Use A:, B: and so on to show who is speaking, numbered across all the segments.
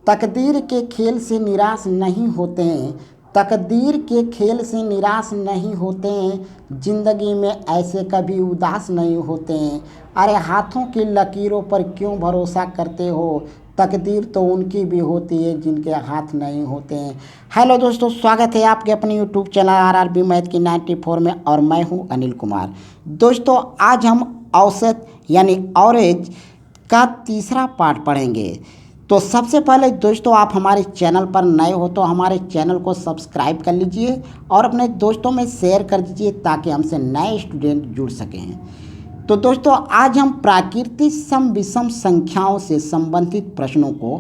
A: तकदीर के खेल से निराश नहीं होते हैं, तकदीर के खेल से निराश नहीं होते हैं, ज़िंदगी में ऐसे कभी उदास नहीं होते हैं। अरे हाथों की लकीरों पर क्यों भरोसा करते हो, तकदीर तो उनकी भी होती है जिनके हाथ नहीं होते हैं। हेलो दोस्तों, स्वागत है आपके अपने यूट्यूब चैनल आरआरबी मैथ की 94 में, और मैं हूं अनिल कुमार। दोस्तों, आज हम औसत यानी एवरेज का तीसरा पार्ट पढ़ेंगे। तो सबसे पहले दोस्तों, आप हमारे चैनल पर नए हो तो हमारे चैनल को सब्सक्राइब कर लीजिए और अपने दोस्तों में शेयर कर दीजिए ताकि हमसे नए स्टूडेंट जुड़ सकें। तो दोस्तों, आज हम प्राकृतिक सम विषम संख्याओं से संबंधित प्रश्नों को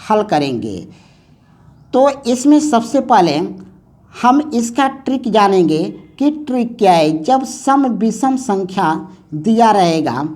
A: हल करेंगे। तो इसमें सबसे पहले हम इसका ट्रिक जानेंगे कि ट्रिक क्या है। जब सम विषम संख्या दिया रहेगा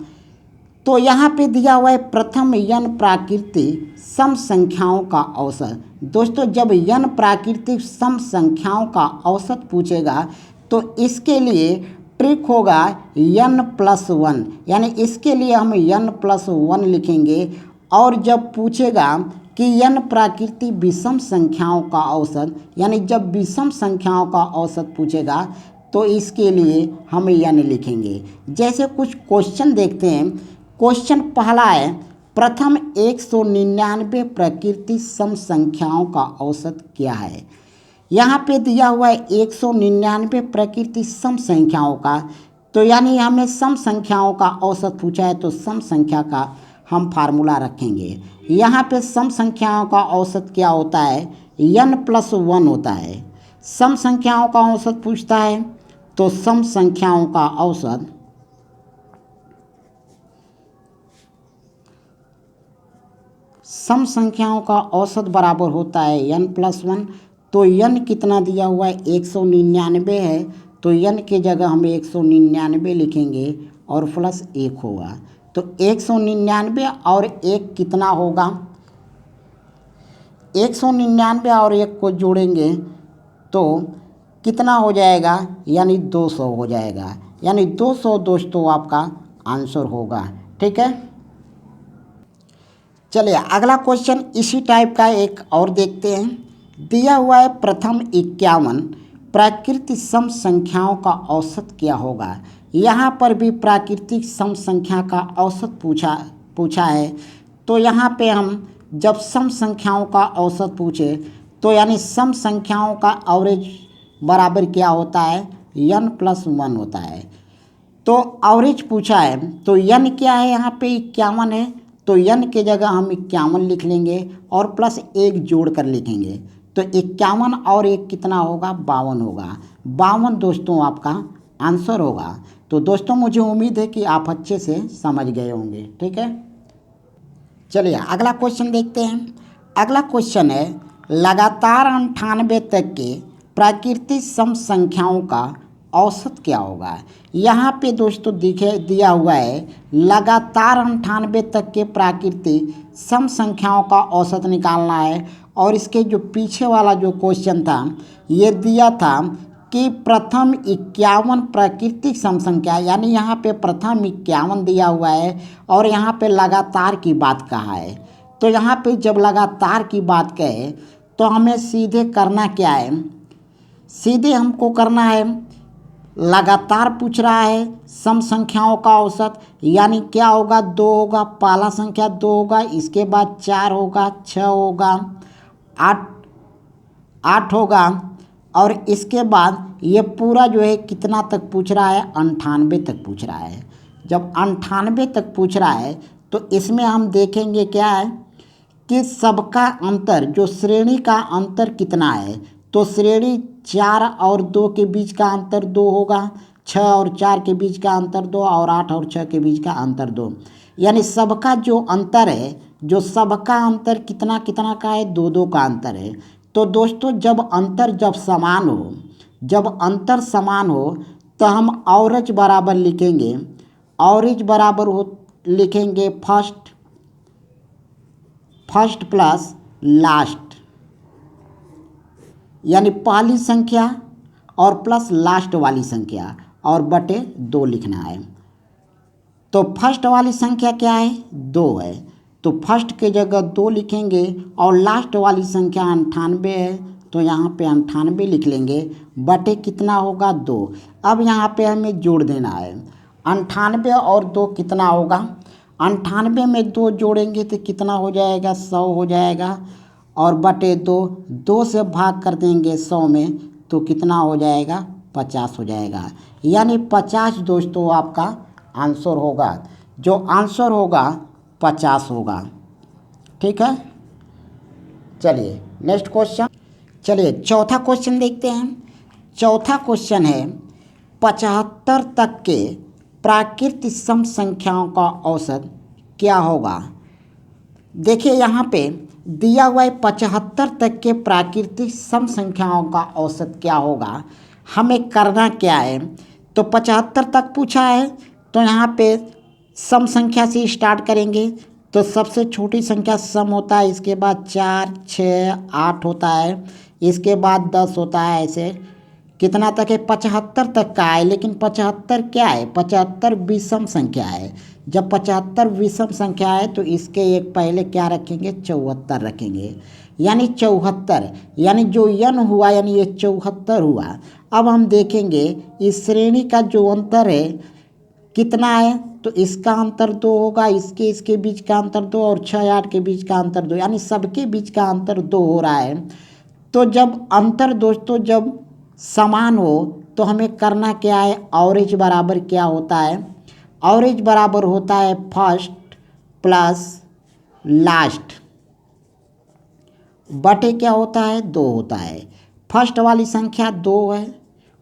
A: तो यहाँ पे दिया हुआ है प्रथम n प्राकृतिक सम संख्याओं का औसत। दोस्तों, जब n प्राकृतिक सम संख्याओं का औसत पूछेगा तो इसके लिए ट्रिक होगा n+1, यानी इसके लिए हम n+1 लिखेंगे। और जब पूछेगा कि n प्राकृतिक विषम संख्याओं का औसत, यानी जब विषम संख्याओं का औसत पूछेगा तो इसके लिए हम n लिखेंगे। जैसे कुछ क्वेश्चन देखते हैं। क्वेश्चन पहला है, प्रथम 199 प्राकृतिक सम संख्याओं का औसत क्या है। यहाँ पे दिया हुआ है 199 प्राकृतिक सम संख्याओं का, तो यानी हमें सम संख्याओं का औसत पूछा है तो सम संख्या का हम फार्मूला रखेंगे। यहाँ पे सम संख्याओं का औसत क्या होता है, n+1 होता है। सम संख्याओं का औसत पूछता है तो सम संख्याओं का औसत सम संख्याओं का औसत बराबर होता है n+1। तो n कितना दिया हुआ है, 199 है, तो n के जगह हम 199 लिखेंगे और प्लस 1 होगा। तो 199 और 1 कितना होगा, 199 और 1 को जोड़ेंगे तो कितना हो जाएगा, यानी 200 हो जाएगा। यानी 200 दोस्तों आपका आंसर होगा। ठीक है, चलिए अगला क्वेश्चन इसी टाइप का एक और देखते हैं। दिया हुआ है प्रथम 51 प्राकृतिक सम संख्याओं का औसत क्या होगा। यहाँ पर भी प्राकृतिक सम संख्या का औसत पूछा है। तो यहाँ पे हम जब सम संख्याओं का औसत पूछे तो यानी सम संख्याओं का एवरेज बराबर क्या होता है, n+1 होता है। तो एवरेज पूछा है तो n क्या है, यहाँ पे 51 है, तो n के जगह हम 51 लिख लेंगे और प्लस 1 जोड़ कर लिखेंगे। तो 51 और 1 कितना होगा, 52 होगा। 52 दोस्तों आपका आंसर होगा। तो दोस्तों, मुझे उम्मीद है कि आप अच्छे से समझ गए होंगे। ठीक है, चलिए अगला क्वेश्चन देखते हैं। अगला क्वेश्चन है, लगातार 98 तक के प्राकृतिक सम संख्याओं का औसत क्या होगा। यहाँ पे दोस्तों दिया हुआ है लगातार 98 तक के प्राकृतिक सम संख्याओं का औसत निकालना है। और इसके जो पीछे वाला जो क्वेश्चन था ये दिया था कि प्रथम 51 प्राकृतिक सम संख्या, यानी यहाँ पे प्रथम 51 दिया हुआ है और यहाँ पे लगातार की बात कहा है। तो यहाँ पे जब लगातार की बात कहे तो हमें सीधे करना क्या है, सीधे हमको करना है, लगातार पूछ रहा है सम संख्याओं का औसत, यानी क्या होगा, 2 होगा, पहला संख्या 2 होगा, इसके बाद 4 होगा, 6 होगा, 8 होगा, और इसके बाद ये पूरा जो है कितना तक पूछ रहा है, 98 तक पूछ रहा है। जब 98 तक पूछ रहा है तो इसमें हम देखेंगे क्या है कि सबका अंतर, जो श्रेणी का अंतर कितना है। तो श्रेणी 4 और 2 के बीच का अंतर 2 होगा, 6 और 4 के बीच का अंतर 2, और 8 और 6 के बीच का अंतर 2। यानी सबका जो अंतर है, जो सबका अंतर कितना कितना का है, 2-2 का अंतर है। तो दोस्तों, जब अंतर समान हो, जब अंतर समान हो तो हम एवरेज बराबर लिखेंगे। एवरेज बराबर लिखेंगे फर्स्ट प्लस लास्ट, यानी पहली संख्या और प्लस लास्ट वाली संख्या, और बटे 2 लिखना है। तो फर्स्ट वाली संख्या क्या है, 2 है, तो फर्स्ट के जगह 2 लिखेंगे और लास्ट वाली संख्या 98 है तो यहाँ पे 98 लिख लेंगे, बटे कितना होगा 2। अब यहाँ पे हमें जोड़ देना है, 98 और 2 कितना होगा, 98 में 2 जोड़ेंगे तो कितना हो जाएगा 100 हो जाएगा, और बटे 2 से भाग कर देंगे 100 में तो कितना हो जाएगा 50 हो जाएगा। यानी 50 दोस्तों आपका आंसर होगा, जो आंसर होगा 50 होगा। ठीक है, चलिए नेक्स्ट क्वेश्चन। चलिए चौथा क्वेश्चन देखते हैं। चौथा क्वेश्चन है 75 तक के प्राकृतिक सम संख्याओं का औसत क्या होगा। देखिए यहाँ पे दिया हुआ है 75 तक के प्राकृतिक सम संख्याओं का औसत क्या होगा। हमें करना क्या है, तो 75 तक पूछा है तो यहाँ पे सम संख्या से स्टार्ट करेंगे। तो सबसे छोटी संख्या सम होता है, इसके बाद 4, 6, 8 होता है, इसके बाद 10 होता है, ऐसे कितना तक है 75 तक का है। लेकिन 75 क्या है, 75 विषम संख्या है। जब 75 विषम संख्या है तो इसके एक पहले क्या रखेंगे 74 रखेंगे, यानी 74, यानी जो n हुआ यानी ये 74 हुआ। अब हम देखेंगे इस श्रेणी का जो अंतर है कितना है, तो इसका अंतर 2 होगा, इसके बीच का अंतर 2 और 6, 8 के बीच का अंतर 2, यानी सबके बीच का अंतर 2 हो रहा है। तो जब अंतर दोस्तों जब समान हो तो हमें करना क्या है, एवरेज बराबर क्या होता है, एवरेज बराबर होता है फर्स्ट प्लस लास्ट बटे क्या होता है 2 होता है। फर्स्ट वाली संख्या 2 है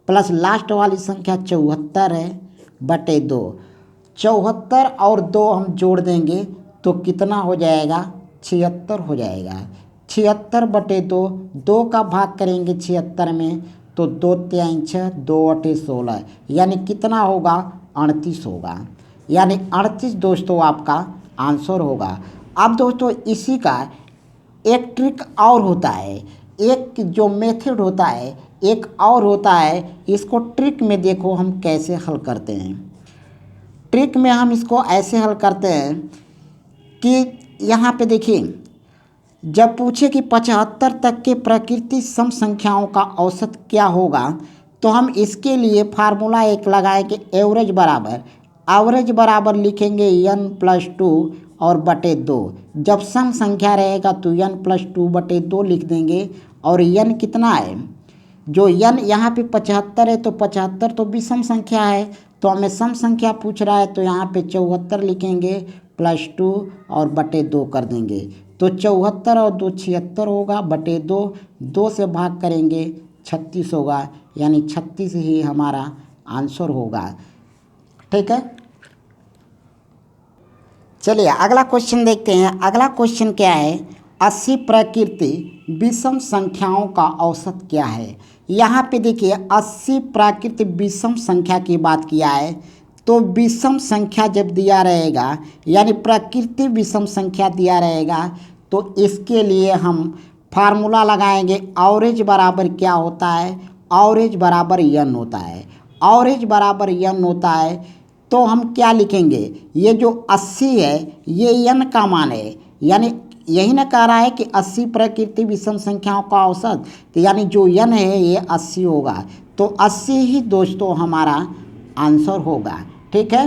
A: प्लस लास्ट वाली संख्या 74 है बटे 2। 74 और 2 हम जोड़ देंगे तो कितना हो जाएगा 76 हो जाएगा। 76 बटे 2, 2 का भाग करेंगे 76 में तो 2 3 6, 2 8 16, यानी कितना होगा 38 होगा, यानी 38 दोस्तों आपका आंसर होगा। अब दोस्तों इसी का एक ट्रिक और होता है, एक जो मेथड होता है एक और होता है। इसको ट्रिक में देखो हम कैसे हल करते हैं। ट्रिक में हम इसको ऐसे हल करते हैं कि यहाँ पे देखिए, जब पूछे कि 75 तक के प्राकृतिक सम संख्याओं का औसत क्या होगा तो हम इसके लिए फार्मूला एक लगाएंगे, एवरेज बराबर लिखेंगे n + 2 और बटे 2। जब सम संख्या रहेगा तो n + 2 बटे 2 लिख देंगे। और n कितना है, जो n यहाँ पे 75 है तो 75 तो विषम संख्या है, तो हमें सम संख्या पूछ रहा है तो यहाँ पे 74 लिखेंगे +2 और बटे 2 कर देंगे। तो 74 और 2 76 होगा बटे 2, 2 से भाग करेंगे 36 होगा, यानी 36 ही हमारा आंसर होगा। ठीक है, चलिए अगला क्वेश्चन देखते हैं। अगला क्वेश्चन क्या है, 80 प्राकृतिक विषम संख्याओं का औसत क्या है। यहाँ पे देखिए 80 प्राकृतिक विषम संख्या की बात किया है, तो विषम संख्या जब दिया रहेगा यानी प्राकृतिक विषम संख्या दिया रहेगा तो इसके लिए हम फार्मूला लगाएंगे, एवरेज बराबर क्या होता है, एवरेज बराबर n होता है। एवरेज बराबर n होता है तो हम क्या लिखेंगे, ये जो 80 है ये n का मान है, यानी यही ना कह रहा है कि 80 प्राकृतिक विषम संख्याओं का औसत, तो यानी जो n है ये 80 होगा, तो 80 ही दोस्तों हमारा आंसर होगा। ठीक है,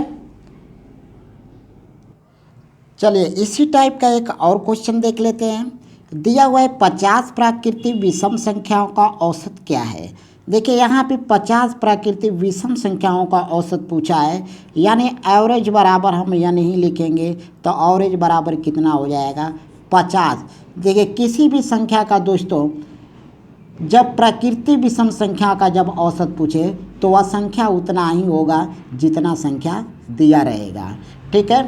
A: चलिए इसी टाइप का एक और क्वेश्चन देख लेते हैं। दिया हुआ है 50 प्राकृतिक विषम संख्याओं का औसत क्या है। देखिए यहाँ पे 50 प्राकृतिक विषम संख्याओं का औसत पूछा है, यानी एवरेज बराबर हम या नहीं लिखेंगे तो एवरेज बराबर कितना हो जाएगा 50। देखिए किसी भी संख्या का दोस्तों जब प्राकृतिक विषम संख्या का जब औसत पूछे तो वह संख्या उतना ही होगा जितना संख्या दिया रहेगा। ठीक है,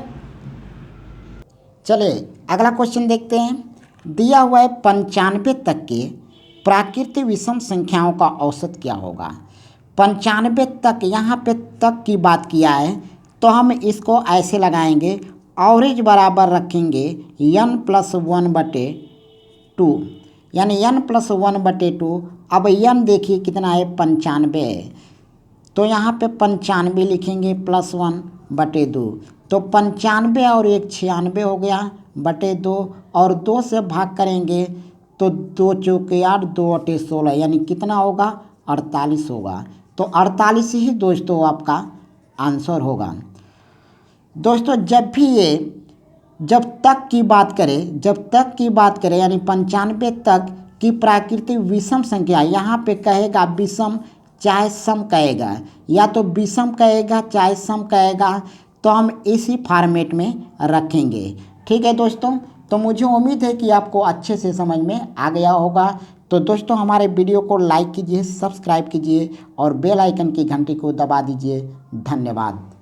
A: चलिए अगला क्वेश्चन देखते हैं। दिया हुआ है 95 तक के प्राकृतिक विषम संख्याओं का औसत क्या होगा। 95 तक, यहाँ पे तक की बात किया है तो हम इसको ऐसे लगाएंगे, एवरेज बराबर रखेंगे n + 1 बटे 2, यानी n + 1 बटे 2। अब n देखिए कितना है 95 है, तो यहाँ पे 95 लिखेंगे +1 बटे 2, तो 95 और 1 96 हो गया 2 और 2 से भाग करेंगे तो 2 चौके 8, 2 अटे 16, यानी कितना होगा 48 होगा। तो 48 ही दोस्तों आपका आंसर होगा। दोस्तों जब तक की बात करें यानी 95 तक की प्राकृतिक विषम संख्या, यहाँ पे कहेगा विषम चाहे सम कहेगा, या तो विषम कहेगा चाहे सम कहेगा, तो हम इसी फॉर्मेट में रखेंगे। ठीक है दोस्तों, तो मुझे उम्मीद है कि आपको अच्छे से समझ में आ गया होगा। तो दोस्तों हमारे वीडियो को लाइक कीजिए, सब्सक्राइब कीजिए और बेल आइकन की घंटी को दबा दीजिए। धन्यवाद।